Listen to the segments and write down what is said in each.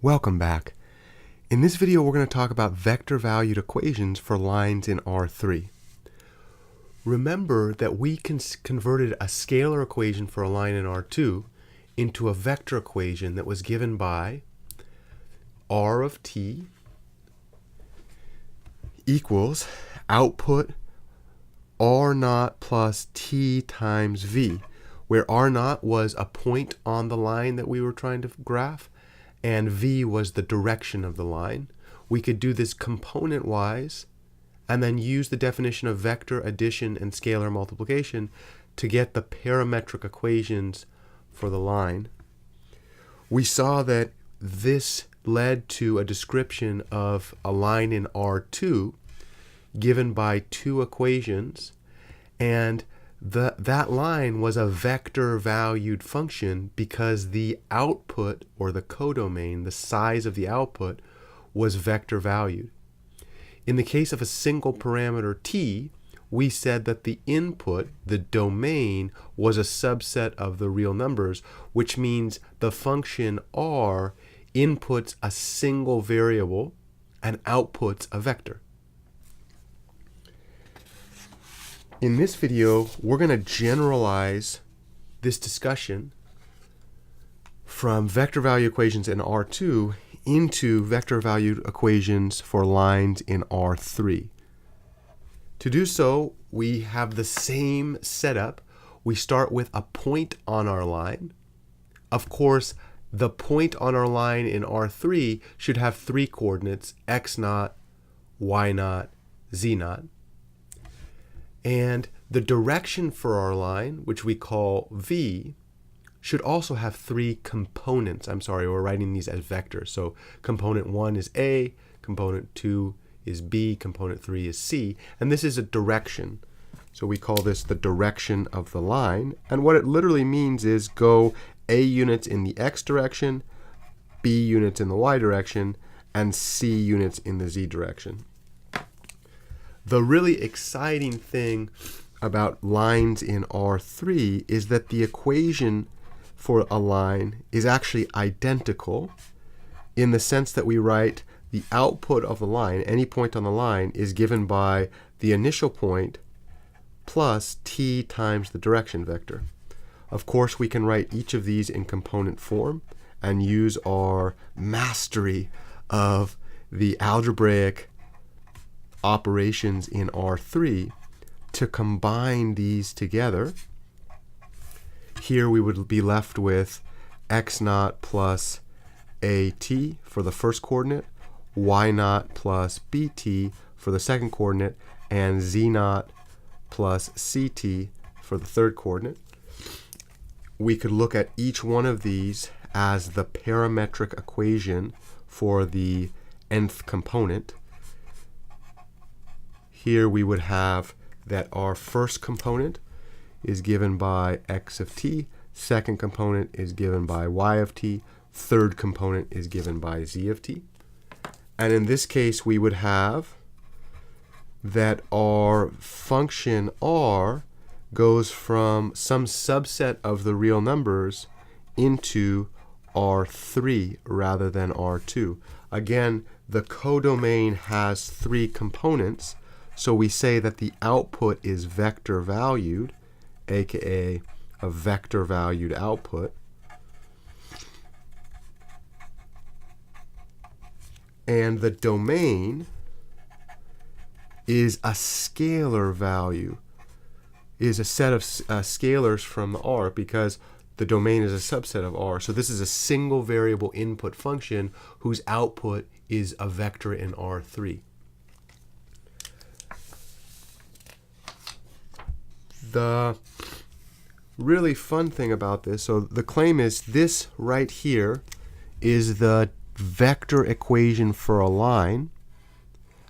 Welcome back. In this video, we're going to talk about vector-valued equations for lines in R3. Remember that we converted a scalar equation for a line in R2 into a vector equation that was given by R of t equals output R naught plus t times v, where R naught was a point on the line that we were trying to graph, and v was the direction of the line. We could do this component-wise and then use the definition of vector addition and scalar multiplication to get the parametric equations for the line. We saw that this led to a description of a line in R2 given by two equations, and that line was a vector-valued function because the output, or the codomain, the size of the output, was vector-valued. In the case of a single parameter t, we said that the input, the domain, was a subset of the real numbers, which means the function r inputs a single variable and outputs a vector. In this video, we're going to generalize this discussion from vector value equations in R2 into vector valued equations for lines in R3. To do so, we have the same setup. We start with a point on our line. Of course, the point on our line in R3 should have three coordinates: x naught, y naught, z naught. And the direction for our line, which we call v, should also have three components. We're writing these as vectors. So component 1 is a, component 2 is b, component 3 is c, and this is a direction. So we call this the direction of the line, and what it literally means is go a units in the x direction, b units in the y direction, and c units in the z direction. The really exciting thing about lines in R3 is that the equation for a line is actually identical in the sense that we write the output of the line, any point on the line, is given by the initial point plus t times the direction vector. Of course, we can write each of these in component form and use our mastery of the algebraic operations in R3 to combine these together. Here we would be left with x naught plus at for the first coordinate, y naught plus bt for the second coordinate, and z naught plus ct for the third coordinate. We could look at each one of these as the parametric equation for the nth component. Here we would have that our first component is given by x of t, second component is given by y of t, third component is given by z of t. And in this case, we would have that our function r goes from some subset of the real numbers into R3 rather than R2. Again, the codomain has three components, so we say that the output is vector valued, aka a vector valued output. And the domain is a scalar value, is a set of scalars from R, because the domain is a subset of R. So this is a single variable input function whose output is a vector in R3. The really fun thing about this, so the claim is this right here is the vector equation for a line,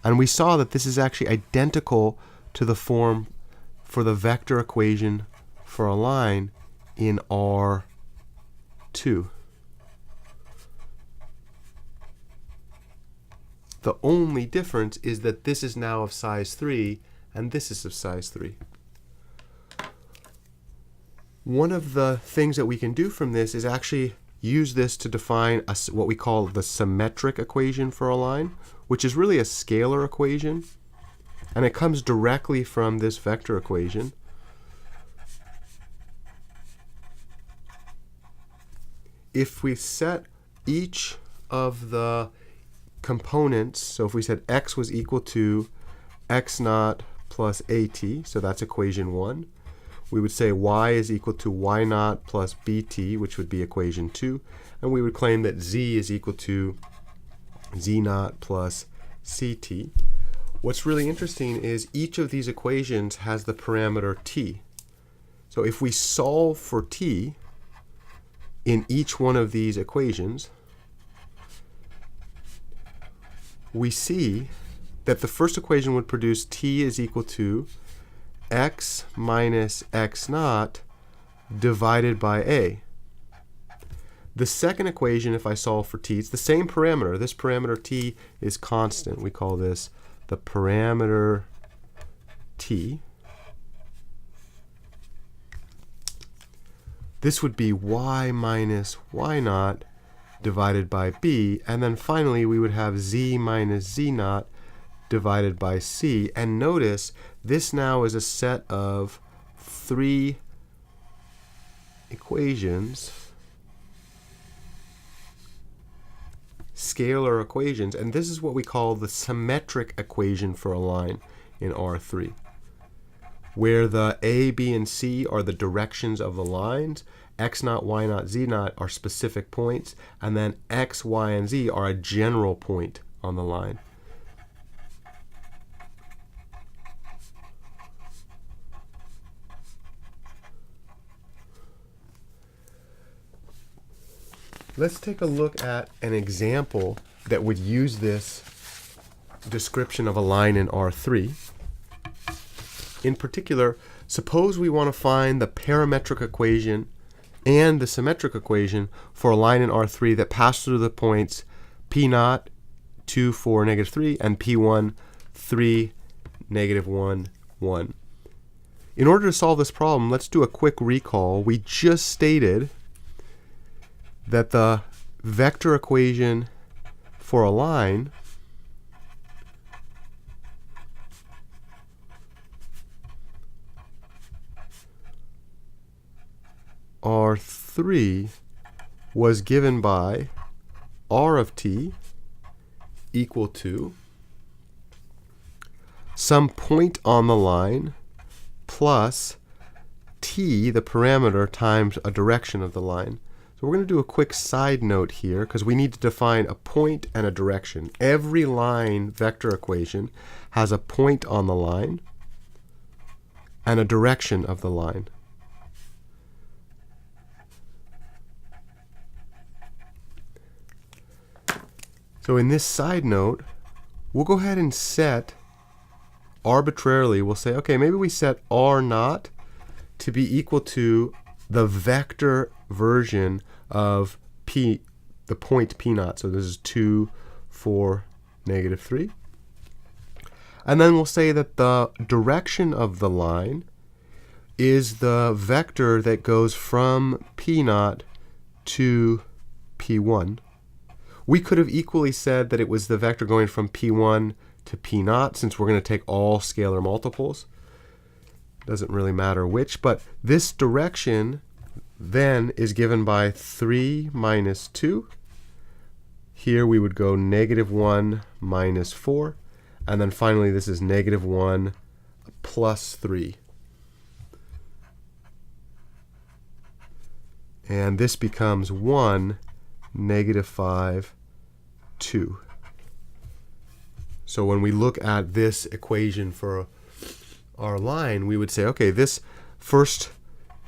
and we saw that this is actually identical to the form for the vector equation for a line in R2. The only difference is that this is now of size 3 and this is of size 3. One of the things that we can do from this is actually use this to define what we call the symmetric equation for a line, which is really a scalar equation, and it comes directly from this vector equation. If we set each of the components, so if we said x was equal to x naught plus at, so that's equation 1, we would say y is equal to y naught plus bt, which would be equation 2, and we would claim that z is equal to z naught plus ct. What's really interesting is each of these equations has the parameter t. So if we solve for t in each one of these equations, we see that the first equation would produce t is equal to x minus x naught divided by a. The second equation, if I solve for t, it's the same parameter. This parameter t is constant. We call this the parameter t. This would be y minus y naught divided by b, and then finally we would have z minus z naught divided by c. And notice this now is a set of 3 equations, scalar equations, and this is what we call the symmetric equation for a line in R3, where the a, b, and c are the directions of the lines, x naught, y naught, z naught are specific points, and then x, y, and z are a general point on the line. Let's take a look at an example that would use this description of a line in R3. In particular, suppose we want to find the parametric equation and the symmetric equation for a line in R3 that passes through the points P0, 2, 4, negative 3, and P1, 3, negative 1, 1. In order to solve this problem, let's do a quick recall. We just stated that the vector equation for a line R3 was given by r of t equal to some point on the line plus t, the parameter, times a direction of the line. So we're going to do a quick side note here because we need to define a point and a direction. Every line vector equation has a point on the line and a direction of the line. So in this side note, we'll go ahead and set arbitrarily, we'll say, okay, maybe we set r naught to be equal to the vector version of p, the point p0. So this is 2, 4, negative 3. And then we'll say that the direction of the line is the vector that goes from p0 to p1. We could have equally said that it was the vector going from p1 to p0, since we're going to take all scalar multiples. Doesn't really matter which, but this direction then is given by 3 minus 2. Here we would go negative 1 minus 4. And then finally this is negative 1 plus 3. And this becomes 1, negative 5, 2. So when we look at this equation for our line, we would say, okay, this first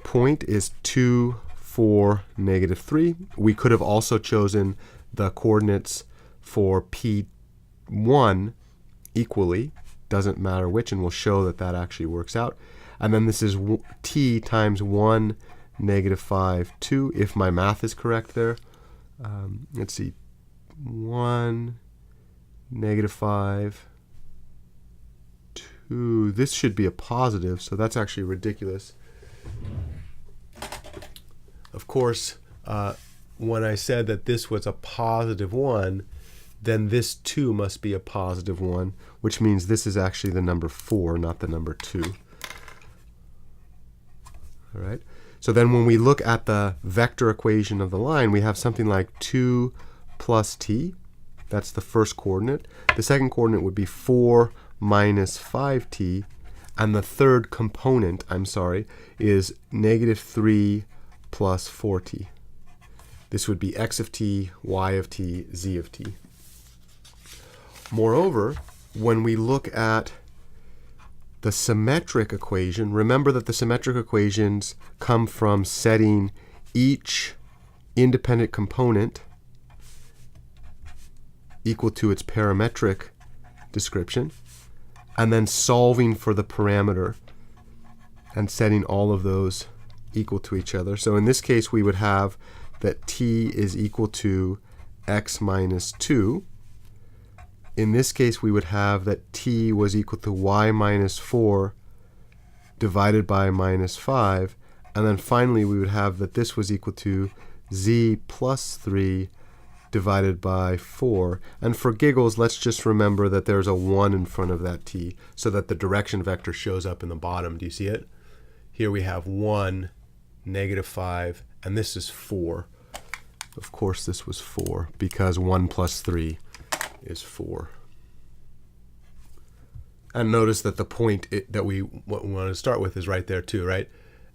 point is 2, 4, negative 3. We could have also chosen the coordinates for P1 equally. Doesn't matter which, and we'll show that that actually works out. And then this is t times 1, negative 5, 2, if my math is correct there. Let's see, 1, negative 5, 2. This should be a positive, so that's actually ridiculous. Of course, when I said that this was a positive 1, then this too must be a positive 1, which means this is actually the number 4, not the number 2. All right. So then when we look at the vector equation of the line, we have something like 2 plus t. That's the first coordinate. The second coordinate would be 4 minus 5t. And the third component, is negative 3 plus 4t. This would be x of t, y of t, z of t. Moreover, when we look at the symmetric equation, remember that the symmetric equations come from setting each independent component equal to its parametric description, and then solving for the parameter and setting all of those equal to each other. So in this case, we would have that t is equal to x minus 2. In this case, we would have that t was equal to y minus 4 divided by minus 5. And then finally, we would have that this was equal to z plus 3 divided by 4. And for giggles, let's just remember that there's a 1 in front of that t, so that the direction vector shows up in the bottom. Do you see it? Here we have 1, negative 5, and this is 4. Of course, this was 4, because 1 plus 3 is 4. And notice that the point that we want to start with is right there too, right?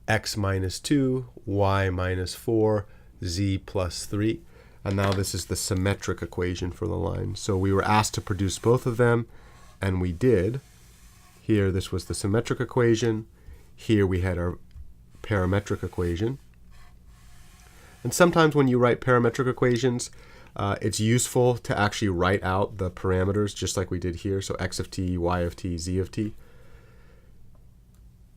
X minus 2, y minus 4, z plus 3. And now this is the symmetric equation for the line. So we were asked to produce both of them, and we did. Here, this was the symmetric equation. Here we had our parametric equation. And sometimes when you write parametric equations, it's useful to actually write out the parameters just like we did here. So x of t, y of t, z of t.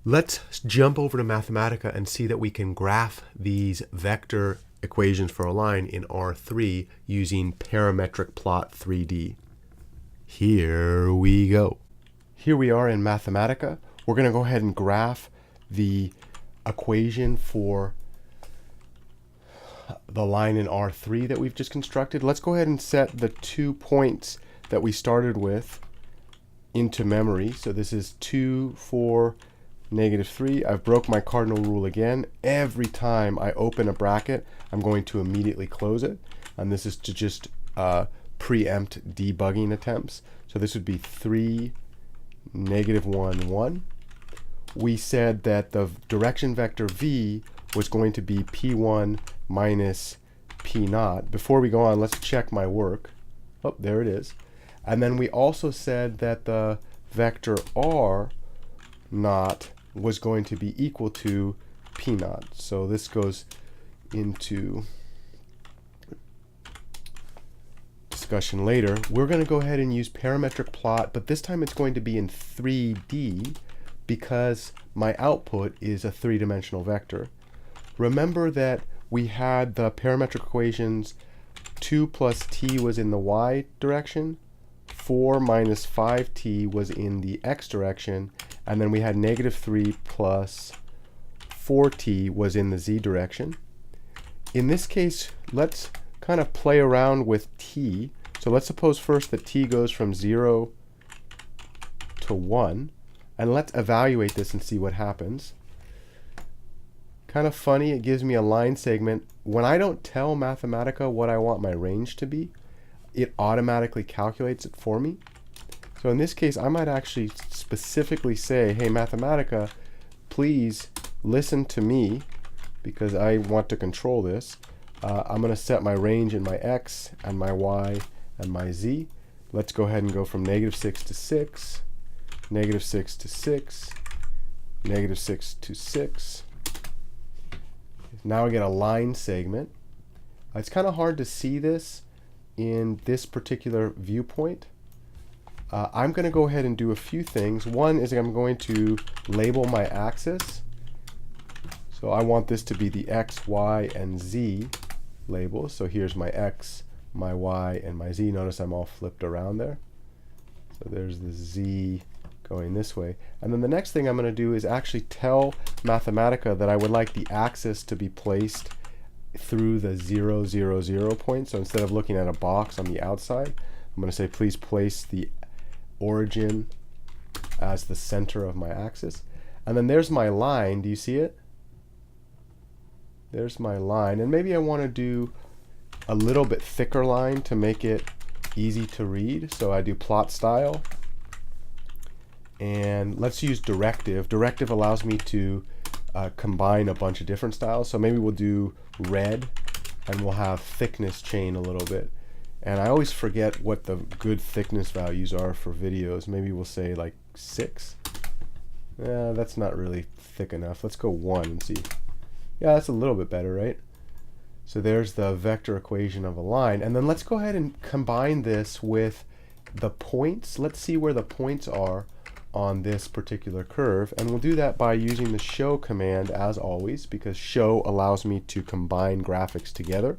Let's jump over to Mathematica and see that we can graph these vector equations for a line in R3 using parametric plot 3D. Here we go. Here we are in Mathematica. We're going to go ahead and graph the equation for the line in R3 that we've just constructed. Let's go ahead and set the 2 points that we started with into memory. So this is 2, 4, negative 3. I've broke my cardinal rule again. Every time I open a bracket, I'm going to immediately close it. And this is to just preempt debugging attempts. So this would be 3, negative 1, 1. We said that the direction vector v was going to be p1 minus p0. Before we go on, let's check my work. Oh, there it is. And then we also said that the vector r naught was going to be equal to p0. So this goes into discussion later. We're going to go ahead and use parametric plot, but this time it's going to be in 3D because my output is a three-dimensional vector. Remember that we had the parametric equations 2 plus t was in the y direction, 4 minus 5t was in the x direction, and then we had negative 3 plus 4t was in the z direction. In this case, let's kind of play around with t. So let's suppose first that t goes from 0 to 1, and let's evaluate this and see what happens. Kind of funny, it gives me a line segment. When I don't tell Mathematica what I want my range to be, it automatically calculates it for me. So in this case, I might actually specifically say, hey, Mathematica, please listen to me because I want to control this. I'm going to set my range in my x and my y and my z. Let's go ahead and go from negative 6 to 6, negative 6 to 6, negative 6 to 6. Now I get a line segment. It's kind of hard to see this in this particular viewpoint. I'm going to go ahead and do a few things. One is I'm going to label my axis. So I want this to be the x, y, and z labels. So here's my x, my y, and my z. Notice I'm all flipped around there. So there's the z going this way. And then the next thing I'm going to do is actually tell Mathematica that I would like the axis to be placed through the 0, 0, 0 point. So instead of looking at a box on the outside, I'm going to say please place the origin as the center of my axis. And then there's my line. Do you see it? There's my line. And maybe I want to do a little bit thicker line to make it easy to read. So I do plot style. And let's use directive. Directive allows me to combine a bunch of different styles. So maybe we'll do red, and we'll have thickness chain a little bit. And I always forget what the good thickness values are for videos. Maybe we'll say like 6. That's not really thick enough. Let's go 1 and see. Yeah, that's a little bit better, right? So there's the vector equation of a line. And then let's go ahead and combine this with the points. Let's see where the points are on this particular curve. And we'll do that by using the show command as always, because show allows me to combine graphics together.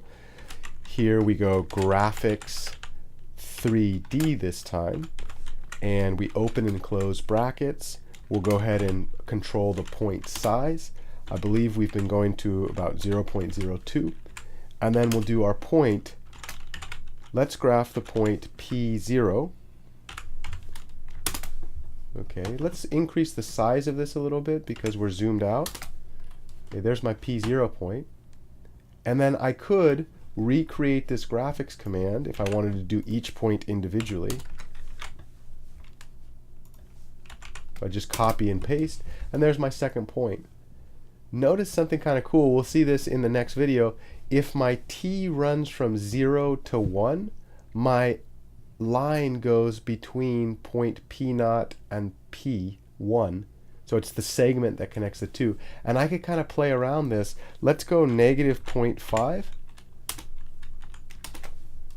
Here we go graphics 3D this time. And we open and close brackets. We'll go ahead and control the point size. I believe we've been going to about 0.02. And then we'll do our point. Let's graph the point P0. Okay, let's increase the size of this a little bit because we're zoomed out. Okay, there's my P0 point. And then I could recreate this graphics command if I wanted to do each point individually. I just copy and paste, and there's my second point. Notice something kind of cool. We'll see this in the next video. If my t runs from 0 to 1, my line goes between point P0 and P1. So it's the segment that connects the two. And I could kind of play around this. Let's go negative 0.5.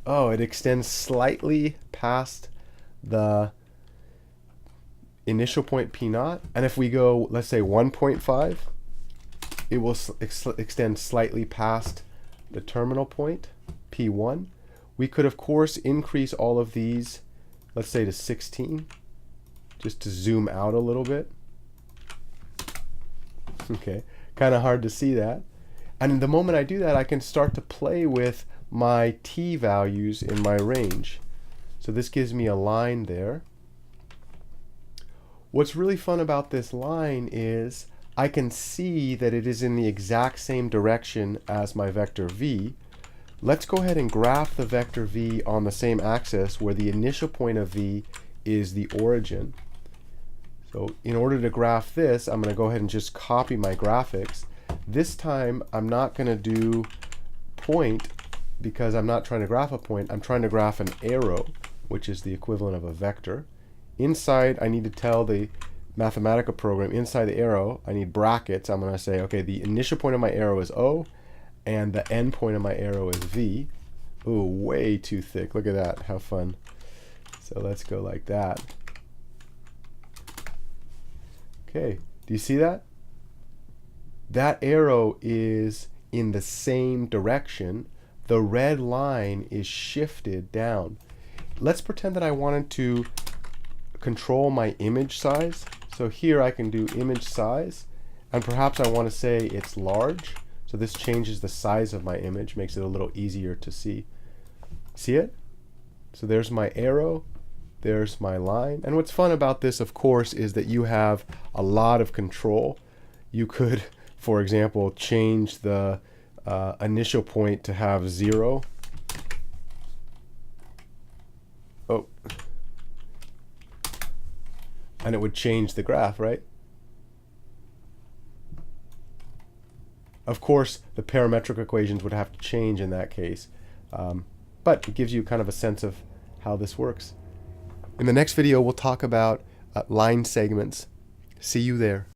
Oh, it extends slightly past the initial point P0. And if we go, let's say 1.5, it will extend slightly past the terminal point, P1. We could, of course, increase all of these, let's say to 16, just to zoom out a little bit. Okay, kind of hard to see that. And the moment I do that, I can start to play with my t values in my range. So this gives me a line there. What's really fun about this line is I can see that it is in the exact same direction as my vector v. Let's go ahead and graph the vector v on the same axis where the initial point of v is the origin. So in order to graph this, I'm going to go ahead and just copy my graphics. This time I'm not going to do point because I'm not trying to graph a point. I'm trying to graph an arrow, which is the equivalent of a vector. Inside, I need to tell the Mathematica program, inside the arrow, I need brackets. I'm going to say, okay, the initial point of my arrow is O, and the end point of my arrow is V. Ooh, way too thick. Look at that. How fun. So let's go like that. Okay, do you see that? That arrow is in the same direction. The red line is shifted down. Let's pretend that I wanted to control my image size. So here I can do image size, and perhaps I want to say it's large. So this changes the size of my image, makes it a little easier to see. See it? So there's my arrow, there's my line. And what's fun about this, of course, is that you have a lot of control. You could, for example, change the initial point to have 0. Oh. And it would change the graph, right? Of course, the parametric equations would have to change in that case. But it gives you kind of a sense of how this works. In the next video, we'll talk about line segments. See you there.